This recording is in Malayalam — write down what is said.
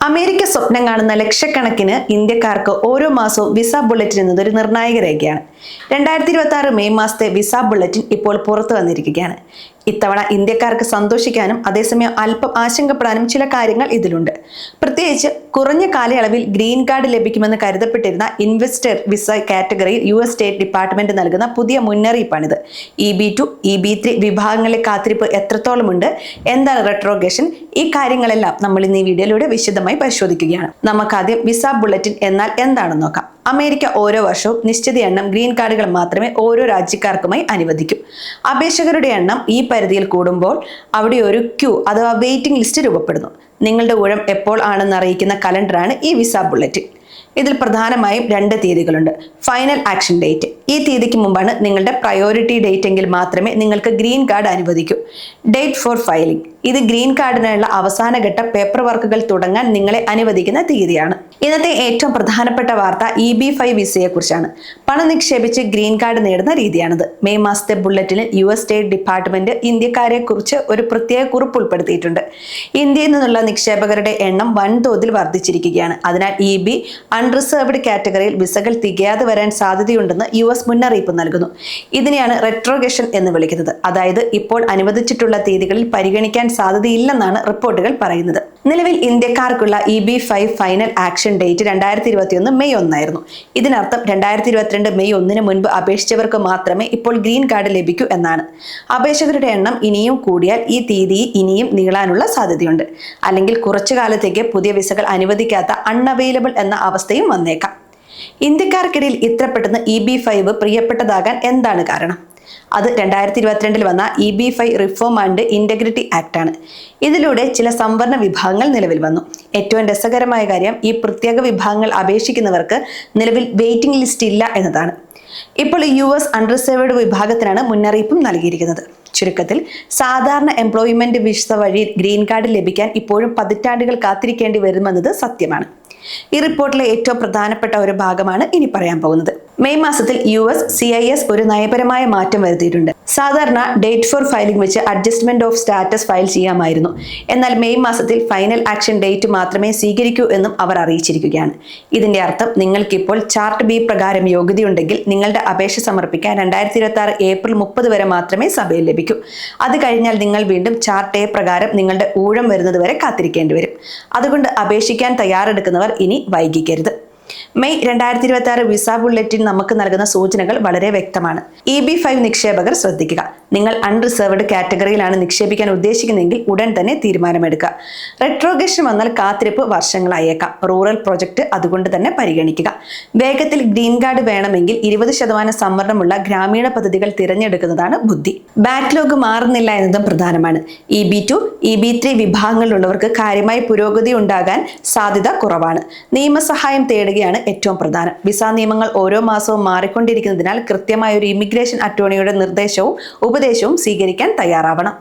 അമേരിക്ക സ്വപ്നം കാണുന്ന ലക്ഷക്കണക്കിന് ഇന്ത്യക്കാർക്ക് ഓരോ മാസവും വിസ ബുള്ളറ്റിൻ എന്നത് ഒരു നിർണായക രേഖയാണ്. 2026 മെയ് മാസത്തെ വിസ ബുള്ളറ്റിൻ ഇപ്പോൾ പുറത്തു വന്നിരിക്കുകയാണ്. ഇത്തവണ ഇന്ത്യക്കാർക്ക് സന്തോഷിക്കാനും അതേസമയം അല്പം ആശങ്കപ്പെടാനും ചില കാര്യങ്ങൾ ഇതിലുണ്ട്. പ്രത്യേകിച്ച് കുറഞ്ഞ കാലയളവിൽ ഗ്രീൻ കാർഡ് ലഭിക്കുമെന്ന് കരുതപ്പെട്ടിരുന്ന ഇൻവെസ്റ്റർ വിസ കാറ്റഗറിയിൽ US സ്റ്റേറ്റ് ഡിപ്പാർട്ട്മെന്റ് നൽകുന്ന പുതിയ മുന്നറിയിപ്പാണിത്. EB2, EB3 വിഭാഗങ്ങളിലെ കാത്തിരിപ്പ് എത്രത്തോളമുണ്ട്, എന്താണ് റെട്രോഗേഷൻ, ഈ കാര്യങ്ങളെല്ലാം നമ്മൾ ഇന്ന് ഈ വീഡിയോയിലൂടെ വിശദമായി പരിശോധിക്കുകയാണ്. നമുക്കാദ്യം വിസ ബുള്ളറ്റിൻ എന്നാൽ എന്താണെന്ന് നോക്കാം. അമേരിക്ക ഓരോ വർഷവും നിശ്ചിത എണ്ണം ഗ്രീൻ കാർഡുകൾ മാത്രമേ ഓരോ രാജ്യക്കാർക്കുമായി അനുവദിക്കൂ. അപേക്ഷകരുടെ എണ്ണം ഈ പരിധിയിൽ കൂടുമ്പോൾ അവിടെ ഒരു ക്യൂ അഥവാ വെയിറ്റിംഗ് ലിസ്റ്റ് രൂപപ്പെടുന്നു. നിങ്ങളുടെ ഊഴം എപ്പോൾ ആണെന്ന് അറിയിക്കുന്ന കലണ്ടറാണ് ഈ വിസ ബുള്ളറ്റിൻ. ഇതിൽ പ്രധാനമായും 2 തീയതികളുണ്ട്. ഫൈനൽ ആക്ഷൻ ഡേറ്റ്, ഈ തീയതിക്ക് മുമ്പാണ് നിങ്ങളുടെ പ്രയോറിറ്റി ഡേറ്റ് എങ്കിൽ മാത്രമേ നിങ്ങൾക്ക് ഗ്രീൻ കാർഡ് അനുവദിക്കൂ. ഡേറ്റ് ഫോർ ഫയലിംഗ്, ഇത് ഗ്രീൻ കാർഡിനുള്ള അവസാനഘട്ട പേപ്പർ വർക്കുകൾ തുടങ്ങാൻ നിങ്ങളെ അനുവദിക്കുന്ന തീയതിയാണ്. ഇന്നത്തെ ഏറ്റവും പ്രധാനപ്പെട്ട വാർത്ത EB5 വിസയെ കുറിച്ചാണ്. പണം നിക്ഷേപിച്ച് ഗ്രീൻ കാർഡ് നേടുന്ന രീതിയാണിത്. മെയ് മാസത്തെ ബുള്ളറ്റിനിൽ US സ്റ്റേറ്റ് ഡിപ്പാർട്ട്മെന്റ് ഇന്ത്യക്കാരെ കുറിച്ച് ഒരു പ്രത്യേക കുറിപ്പ് ഉൾപ്പെടുത്തിയിട്ടുണ്ട്. ഇന്ത്യയിൽ നിന്നുള്ള നിക്ഷേപകരുടെ എണ്ണം വൻതോതിൽ വർദ്ധിച്ചിരിക്കുകയാണ്. അതിനാൽ EB അൺറിസർവ്ഡ് കാറ്റഗറിയിൽ വിസകൾ തികയാതെ വരാൻ സാധ്യതയുണ്ടെന്ന് US മുന്നറിയിപ്പ് നൽകുന്നു. ഇതിനെയാണ് റെട്രോഗേഷൻ എന്ന് വിളിക്കുന്നത്. അതായത് ഇപ്പോൾ അനുവദിച്ചിട്ടുള്ള തീയതികളിൽ പരിഗണിക്കാൻ സാധ്യതയില്ലെന്നാണ് റിപ്പോർട്ടുകൾ പറയുന്നത്. നിലവിൽ ഇന്ത്യക്കാർക്കുള്ള EB5 final action date 2021 May 1 ആയിരുന്നു. ഇതിനർത്ഥം 2022 മെയ് 1 മുൻപ് അപേക്ഷിച്ചവർക്ക് മാത്രമേ ഇപ്പോൾ ഗ്രീൻ കാർഡ് ലഭിക്കൂ എന്നാണ്. അപേക്ഷകരുടെ എണ്ണം ഇനിയും കൂടിയാൽ ഈ തീയതി ഇനിയും നീളാനുള്ള സാധ്യതയുണ്ട്. അല്ലെങ്കിൽ കുറച്ചു കാലത്തേക്ക് പുതിയ വിസകൾ അനുവദിക്കാത്ത അൺഅവൈലബിൾ എന്ന അവസ്ഥയും വന്നേക്കാം. ഇന്ത്യക്കാർക്കിടയിൽ ഇത്ര പെട്ടെന്ന് EB5 പ്രിയപ്പെട്ടതാകാൻ എന്താണ് കാരണം? അത് 2022 വന്ന EB5 reform and integrity act ആണ്. ഇതിലൂടെ ചില സംവരണ വിഭാഗങ്ങൾ നിലവിൽ വന്നു. ഏറ്റവും രസകരമായ കാര്യം, ഈ പ്രത്യേക വിഭാഗങ്ങൾ അപേക്ഷിക്കുന്നവർക്ക് നിലവിൽ വെയിറ്റിംഗ് ലിസ്റ്റ് ഇല്ല എന്നതാണ്. ഇപ്പോൾ US അൺറിസർവ്ഡ് വിഭാഗത്തിനാണ് മുന്നറിയിപ്പും നൽകിയിരിക്കുന്നത്. ചുരുക്കത്തിൽ, സാധാരണ എംപ്ലോയ്മെന്റ് വിസ വഴി ഗ്രീൻ കാർഡ് ലഭിക്കാൻ ഇപ്പോഴും പതിറ്റാണ്ടുകൾ കാത്തിരിക്കേണ്ടി വരുമെന്നത് സത്യമാണ്. ഈ റിപ്പോർട്ടിലെ ഏറ്റവും പ്രധാനപ്പെട്ട ഒരു ഭാഗമാണ് ഇനി പറയാൻ പോകുന്നത്. മെയ് മാസത്തിൽ US CIS ഒരു നയപരമായ മാറ്റം വരുത്തിയിട്ടുണ്ട്. സാധാരണ ഡേറ്റ് ഫോർ ഫയലിംഗ് വെച്ച് അഡ്ജസ്റ്റ്മെന്റ് ഓഫ് സ്റ്റാറ്റസ് ഫയൽ ചെയ്യാമായിരുന്നു. എന്നാൽ മെയ് മാസത്തിൽ ഫൈനൽ ആക്ഷൻ ഡേറ്റ് മാത്രമേ സ്വീകരിക്കൂ എന്നും അവർ അറിയിച്ചിരിക്കുകയാണ്. ഇതിന്റെ അർത്ഥം, നിങ്ങൾക്കിപ്പോൾ ചാർട്ട് B പ്രകാരം യോഗ്യതയുണ്ടെങ്കിൽ നിങ്ങളുടെ അപേക്ഷ സമർപ്പിക്കാൻ 2026 ഏപ്രിൽ 30 വരെ മാത്രമേ സഭയിൽ ലഭിക്കൂ. അത് കഴിഞ്ഞാൽ നിങ്ങൾ വീണ്ടും ചാർട്ട് A പ്രകാരം നിങ്ങളുടെ ഊഴം വരുന്നത് വരെ കാത്തിരിക്കേണ്ടി വരും. അതുകൊണ്ട് അപേക്ഷിക്കാൻ തയ്യാറെടുക്കുന്നവർ ഇനി വൈകിക്കരുത്. മെയ് 2026 വിസ ബുള്ളറ്റിൻ നമുക്ക് നൽകുന്ന സൂചനകൾ വളരെ വ്യക്തമാണ്. EB5 നിക്ഷേപകർ ശ്രദ്ധിക്കുക. നിങ്ങൾ അൺറിസർവ്ഡ് കാറ്റഗറിയിലാണ് നിക്ഷേപിക്കാൻ ഉദ്ദേശിക്കുന്നതെങ്കിൽ ഉടൻ തന്നെ തീരുമാനമെടുക്കുക. റെട്രോഗേഷൻ വന്നാൽ കാത്തിരിപ്പ് വർഷങ്ങളായേക്കാം. റൂറൽ പ്രൊജക്ട് അതുകൊണ്ട് തന്നെ പരിഗണിക്കുക. വേഗത്തിൽ ഗ്രീൻ കാർഡ് വേണമെങ്കിൽ 20% സംവരണമുള്ള ഗ്രാമീണ പദ്ധതികൾ തിരഞ്ഞെടുക്കുന്നതാണ് ബുദ്ധി. ബാക്ക്ലോഗ് മാറുന്നില്ല എന്നതും പ്രധാനമാണ്. EB2, EB3 വിഭാഗങ്ങളിലുള്ളവർക്ക് കാര്യമായ പുരോഗതി ഉണ്ടാകാൻ സാധ്യത കുറവാണ്. നിയമസഹായം തേടുകയാണ് ഏറ്റവും പ്രധാനം. വിസ നിയമങ്ങൾ ഓരോ മാസവും മാറിക്കൊണ്ടിരിക്കുന്നതിനാൽ കൃത്യമായ ഒരു ഇമിഗ്രേഷൻ അറ്റോർണിയുടെ നിർദ്ദേശവും ഉപദേശവും സ്വീകരിക്കാൻ തയ്യാറാവണം.